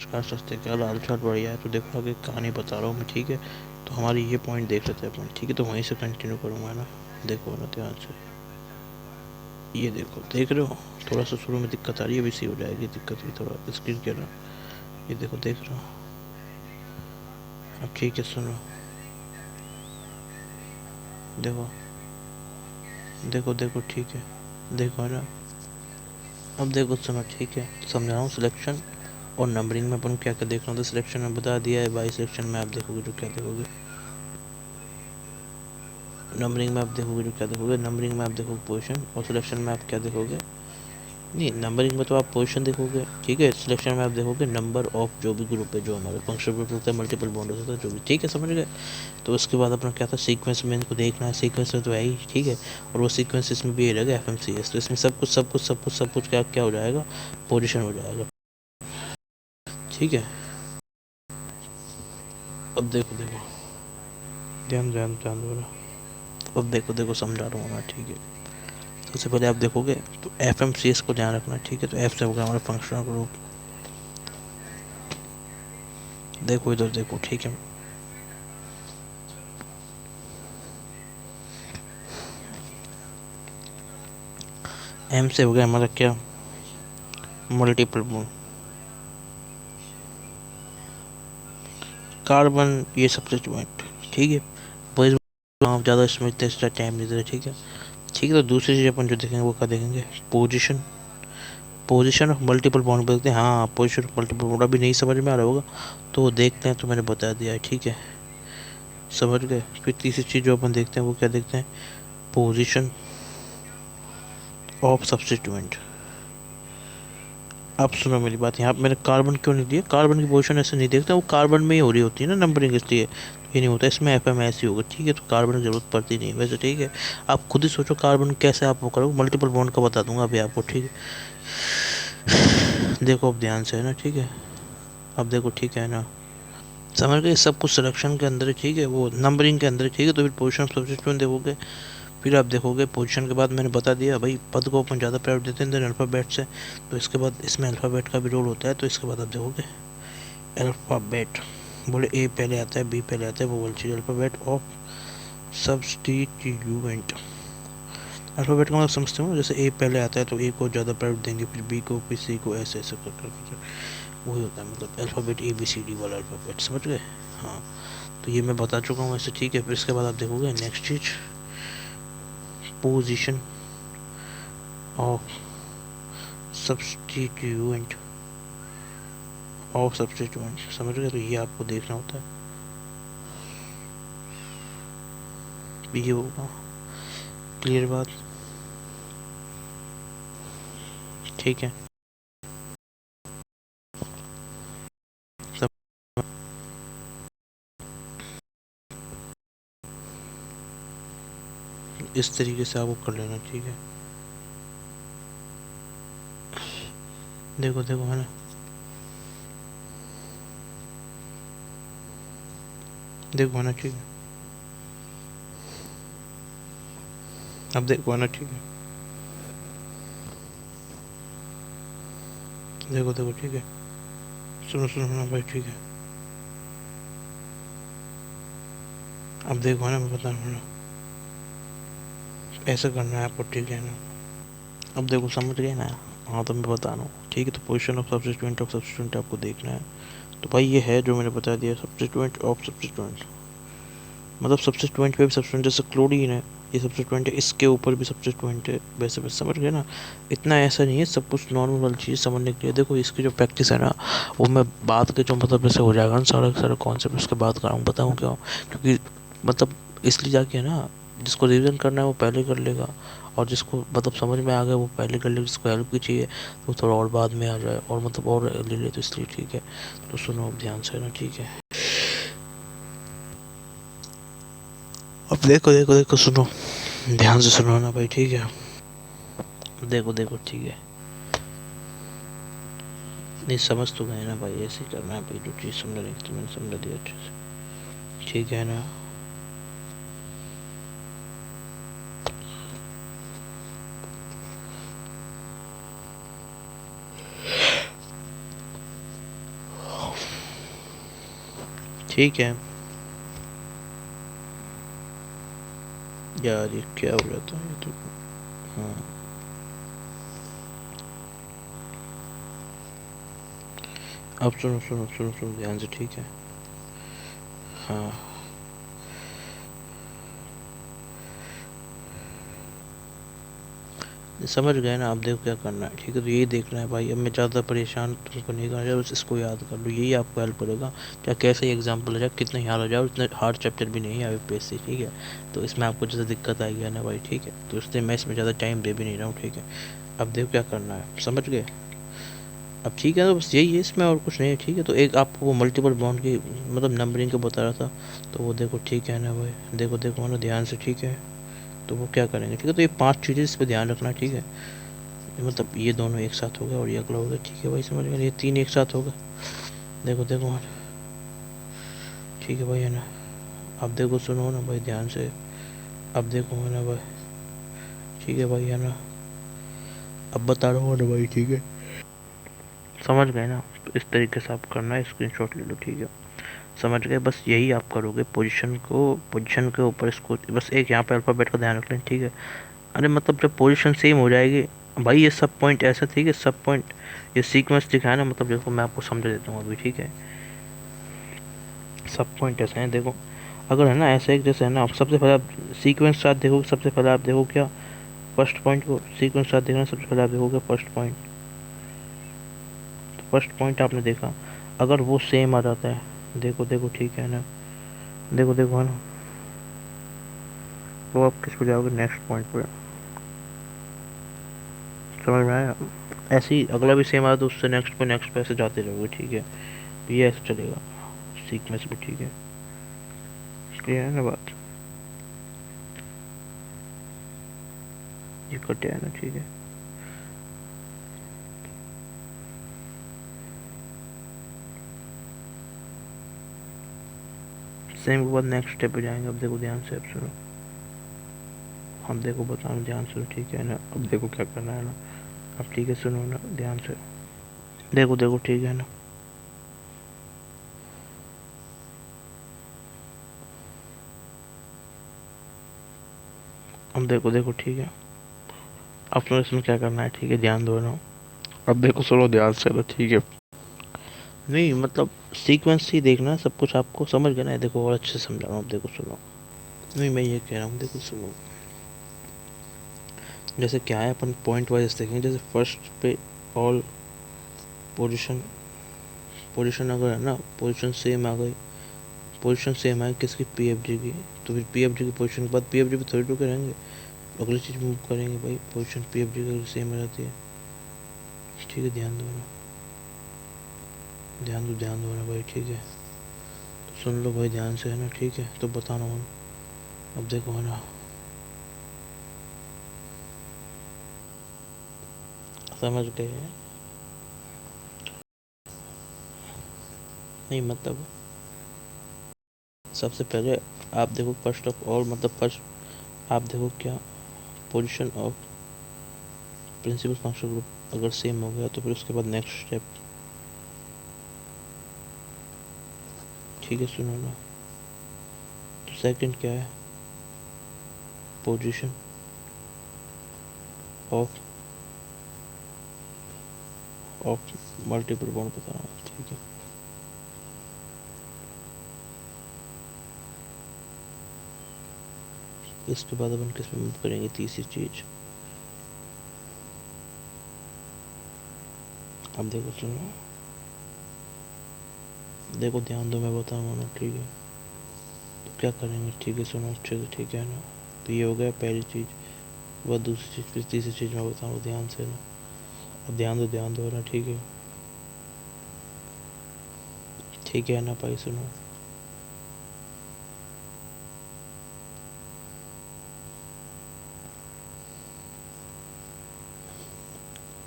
कर सकते क्या लाल चाट बढ़िया है। तो देखो आगे कहानी बता रहा हूँ मैं, ठीक है। तो हमारी ये पॉइंट देख लेते हैं अपन, ठीक है। तो वहीं से कंटिन्यू करूँगा ना, देखो ना ध्यान से, ये देखो, देख रहे हो थोड़ा सा शुरू में दिक्कत आ रही है, अभी सी हो जाएगी दिक्कत भी थोड़ा स्क्रीन के ना। ये देखो देख रहे हो, अब ठीक है सुनो, देखो देखो देखो ठीक है, देखो ना, अब देखो सुनो, ठीक है समझा रहा हूँ। सिलेक्शन और नंबरिंग में अपन क्या क्या देखना होता है, सिलेक्शन में बता दिया है, बाई सिलेक्शन में आप देखोगे जो क्या देखोगे, नंबरिंग में आप देखोगे जो क्या देखोगे, नंबरिंग में आप देखोगे पोजीशन, और सिलेक्शन में आप क्या देखोगे, नहीं नंबरिंग में तो आप पोजीशन देखोगे, ठीक है। सिलेक्शन में आप देखोगे नंबर ऑफ जो भी ग्रुप है, जो हमारे फंक्शनल ग्रुप होता है, मल्टीपल बॉन्ड होता है, जो भी, ठीक है समझ गए। तो उसके बाद अपना क्या था, सीक्वेंस में इनको देखना है, सीक्वेंस में तो है ही, ठीक है। और वो सीक्वेंस इसमें भी रहेगा FMCS, तो इसमें सब कुछ सब कुछ सब कुछ सब कुछ क्या क्या हो जाएगा, पोजिशन हो जाएगा, ठीक है। अब देखो देखो, ध्यान ध्यान ध्यान दो ना, अब देखो देखो समझा रहा हूँ ना, ठीक है। सबसे पहले आप देखोगे तो FMCS को ध्यान रखना, ठीक है। तो F से होगा हमारा फंक्शनल ग्रुप, देखो इधर देखो, ठीक है। M से हो गया हमारा क्या, मल्टीपल बॉन्ड, कार्बन ये सब्स्टिट्यूएंट, ठीक है। वही आप ज़्यादा इसमें इतना टाइम नहीं दे रहे, ठीक है। ठीक है, तो दूसरी चीज़ अपन जो देखेंगे वो क्या देखेंगे, position, position of multiple bond बोलते हैं, हाँ पोजीशन ऑफ मल्टीपल बॉन्ड अभी नहीं समझ में आ रहा होगा तो देखते हैं, तो मैंने बता दिया है, ठीक है समझ गए। फिर तीसरी चीज़ जो अपन देखते हैं वो क्या देखते हैं, पोजीशन ऑफ सब्स्टिट्यूएंट। अब सुनो मेरी बात, यहाँ मैंने कार्बन क्यों नहीं दिया, कार्बन की पोजीशन ऐसे नहीं देखते, वो कार्बन में ही हो रही होती है ना नंबरिंग, इसलिए ये नहीं होता, इसमें FMS ही होगा, ठीक है। तो कार्बन की जरूरत पड़ती नहीं वैसे, ठीक है। आप खुद ही सोचो कार्बन कैसे आप वो करोगे, मल्टीपल बॉन्ड का बता दूंगा अभी आपको, ठीक है। देखो अब ध्यान से है ना, ठीक है। अब देखो ठीक है ना, समझ गए, सब कुछ सिलेक्शन के अंदर है, ठीक है, वो नंबरिंग के अंदर है, ठीक है। तो फिर पोजीशन ऑफ सब्स्टिट्यूएंट देखोगे, फिर आप देखोगे पोजीशन के बाद मैंने बता दिया भाई, पद को अपन ज़्यादा प्रायोरिटी देते हैं देन अल्फ़ाबेट से, तो इसके बाद इसमें अल्फ़ाबेट का भी रोल होता है। तो इसके बाद आप देखोगे अल्फ़ाबेट, बोले A पहले आता है, B पहले आता है, वो वाली चीज़, अल्फ़ाबेट ऑफ सब्स्टिट्यूएंट। अल्फ़ाबेट का मतलब समझते हो, जैसे A पहले आता है तो A को ज़्यादा प्रायोरिटी देंगे, फिर B को, फिर C को, ऐसे ऐसे कर वही होता है, मतलब अल्फ़ाबेट ABCD वाला अल्फ़ाबेट, समझ गए। हाँ, तो ये मैं बता चुका हूँ ऐसे, ठीक है। फिर इसके बाद आप देखोगे नेक्स्ट चीज, position of substituent, of substituent, समझ गए। तो ये आपको देखना होता है, ये होगा, क्लियर बात, ठीक है। सब इस तरीके से आपको कर लेना, ठीक है। देखो देखो है ना, देखो है ना, ठीक है। अब देखो है ना, ठीक है, देखो देखो ठीक है, सुनो सुनो ना भाई, ठीक है। अब देखो है ना, मैं बता रहा हूँ ना, ऐसा करना है आपको, ठीक है ना। अब देखो समझ गए ना, हाँ तो मैं बता रहा हूँ, ठीक है। तो पोजीशन ऑफ सब्स्टिट्यूएंट आपको देखना है। तो भाई ये है जो मैंने बता दिया, सब्स्टिट्यूएंट ऑफ सब्स्टिट्यूएंट, मतलब सब्स्टिट्यूएंट पे भी सब्स्टिट्यूएंट, जैसे क्लोरीन है ये सब्स्टिट्यूएंट है, इसके ऊपर भी सब्स्टिट्यूएंट है, वैसे वैसे, समझ गए ना। इतना ऐसा नहीं है, सब कुछ नॉर्मल वाली चीज़ समझने के लिए। देखो इसकी जो प्रैक्टिस है ना, वो मैं बात के जो मतलब जैसे हो जाएगा ना सारा सारा कॉन्सेप्ट, उसके बाद कराऊँ, बताऊँ क्यों, क्योंकि मतलब इसलिए जाके ना, जिसको रिविजन करना है वो पहले कर लेगा, और जिसको मतलब समझ में आ गया वो पहले कर लेगा, जिसको हेल्प की चाहिए तो थोड़ा और बाद में आ जाए, और मतलब और ले ले, तो इसलिए ठीक है। तो सुनो ध्यान से ना, ठीक है। अब देखो देखो देखो सुनो, ध्यान से सुनो ना भाई, ठीक है। देखो देखो ठीक है, नहीं समझ तो गए ना भाई, ऐसे ही करना है भाई, जो चीज़ समझ रही तो मैंने समझा दिया अच्छे से, ठीक है ना। ठीक है यार, ये क्या हो जाता है ये तो। हाँ अब सुनो सुनो सुनो सुनो ध्यान से, ठीक है। हाँ समझ गए ना, आप देखो क्या करना है, ठीक है। तो यही देखना है भाई, अब मैं ज़्यादा परेशान तुमको नहीं करना, बस इसको याद कर लो, यही आपको हेल्प करेगा। क्या कैसे एग्जाम्पल हो जाए, कितना ही हार हो जाए, उतना हार्ड चैप्टर भी नहीं है यूपीएससी, ठीक है। तो इसमें आपको जैसे दिक्कत आएगी है ना भाई, ठीक है। तो इसलिए मैं इसमें ज़्यादा टाइम दे भी नहीं रहा हूँ, ठीक है। अब देखो क्या करना है, समझ गए। अब ठीक है, तो बस यही है इसमें, और कुछ नहीं है, ठीक है। तो एक आपको वो मल्टीपल बाउंड की मतलब नंबरिंग का बता रहा था, तो वो देखो, ठीक है ना भाई, देखो देखो ना ध्यान से, ठीक है। तो वो क्या करेंगे, ठीक है। तो ये 5 चीज़ें इस पर ध्यान रखना, ठीक है। मतलब ये दोनों एक साथ हो गए और ये अगला हो गया, ठीक है भाई, समझ गए। ये 3 एक साथ हो गए, देखो देखो हाँ, ठीक है भाई, है ना। अब देखो सुनो ना भाई ध्यान से, अब देखो है ना भाई, ठीक है भाई, है ना। अब बता रहा हूँ ना भाई, ठीक है, समझ गए ना। तो इस तरीके से आप करना है, स्क्रीनशॉट ले लो, ठीक है। समझ गए, बस यही आप करोगे, पोजीशन के ऊपर इसको बस एक यहाँ पे अल्फ़ाबेट का ध्यान रख लें, ठीक है। अरे मतलब जब पोजीशन सेम हो जाएगी भाई, ये सब पॉइंट ऐसा, ठीक है, सब पॉइंट ये सीक्वेंस दिखाया ना, मतलब देखो मैं आपको समझा देता हूँ अभी, ठीक है। सब पॉइंट ऐसे हैं, देखो। अगर है ना ऐसे एक जैसे है ना, आप सबसे पहले आप सीक्वेंस साथ देखो, सबसे पहले आप देखो क्या फर्स्ट पॉइंट को सीक्वेंस साथ देखना, सबसे पहले आप देखोगे फर्स्ट पॉइंट। तो फर्स्ट पॉइंट आपने देखा, अगर वो सेम आ जाता है, देखो देखो, ठीक है ना, देखो देखो है ना, तो आप किस पे जाओगे, नेक्स्ट पॉइंट पे। समझ में आया। ऐसे ही अगला भी सेम आया तो उससे नेक्स्ट पे ऐसे जाते रहोगे, ठीक है। तो ये ऐसे चलेगा सीक्वेंस भी, ठीक है। क्लियर है ना बात, ये कटे है ना, ठीक है। सेम के बाद नेक्स्ट स्टेप पे जाएंगे, अब देखो ध्यान से, अब सुनो, हम देखो बताओ ध्यान से, ठीक है ना। अब देखो क्या करना है ना, अब ठीक है, सुनो ना ध्यान से, देखो देखो, ठीक है ना। अब देखो देखो, ठीक है। अब सुनो इसमें क्या करना है, ठीक है, ध्यान दो ना। अब देखो सुनो ध्यान से ना, ठीक है। नहीं मतलब सीक्वेंस ही देखना सब कुछ, आपको समझ गया ना। देखो और अच्छे से समझा रहा हूँ, अब देखो सुनो। नहीं मैं ये कह रहा हूँ, देखो सुनो, जैसे क्या है, अपन पॉइंट वाइज देखेंगे। जैसे फर्स्ट पे ऑल पोजीशन, पोजीशन अगर है ना, पोजीशन सेम आ गई, पोजीशन सेम है किसकी, पीएफजी की। तो फिर पीएफजी की पोजीशन के बाद पीएफजी पे थोड़ी रुके रहेंगे, अगली चीज़ मूव करेंगे भाई। पोजीशन पीएफजी की सेम हो जाती है, ठीक है। ध्यान दो ना, ध्यान दो ना भाई, ठीक है। तो सुन लो भाई ध्यान से, है ना, ठीक है। तो बता रहा हूँ, अब देखो है ना, समझ गए। नहीं मतलब सबसे पहले आप देखो फर्स्ट ऑफ ऑल, मतलब फर्स्ट आप देखो क्या, position of principal function group अगर सेम हो गया, तो फिर उसके बाद नेक्स्ट स्टेप, ठीक है, सुनो ना। तो सेकंड क्या है, पोजीशन ऑफ मल्टीपल बॉन्ड बता रहा हूँ, ठीक है। इसके बाद अपन किस पे मूव करेंगे, तीसरी चीज, अब देखो सुनो, देखो ध्यान दो, मैं बता रहा हूँ ना, ठीक है। तो क्या करेंगे, ठीक है, सुनो अच्छे से, ठीक है ना। तो ये हो गया पहली चीज़, वह दूसरी चीज़, फिर तीसरी चीज़ मैं बताऊँ ध्यान से ना। अब ध्यान दो ना, ठीक है, ठीक है ना भाई, सुनो।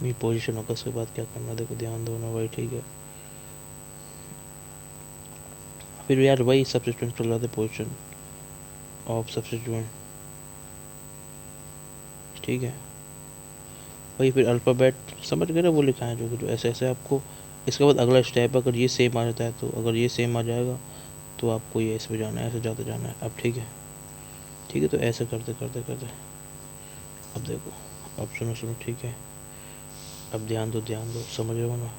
मेरी पोजीशन होगा, उसके बाद क्या करना, देखो ध्यान दो ना भाई, ठीक है। फिर यार वही सब्स्टिट्यूएंट चल रहा था, पोजीशन ऑफ सब्स्टिट्यूएंट, ठीक है। वही फिर अल्फ़ाबेट, समझ गए ना, वो लिखा है जो जो ऐसे ऐसे आपको। इसके बाद अगला स्टेप, अगर ये सेम आ जाता है, तो अगर ये सेम आ जाएगा तो आपको ये ऐसे पे जाना है, ऐसे जाते जाना है। अब ठीक है, ठीक है, तो ऐसे करते करते करते अब देखो, अब सुनो सुनो, ठीक है, अब ध्यान दो ध्यान दो, समझ रहे हो ना?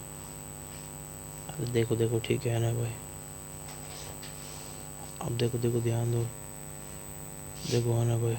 अरे देखो देखो, ठीक है ना भाई? अब देखो देखो, ध्यान दो, देखो है ना भाई?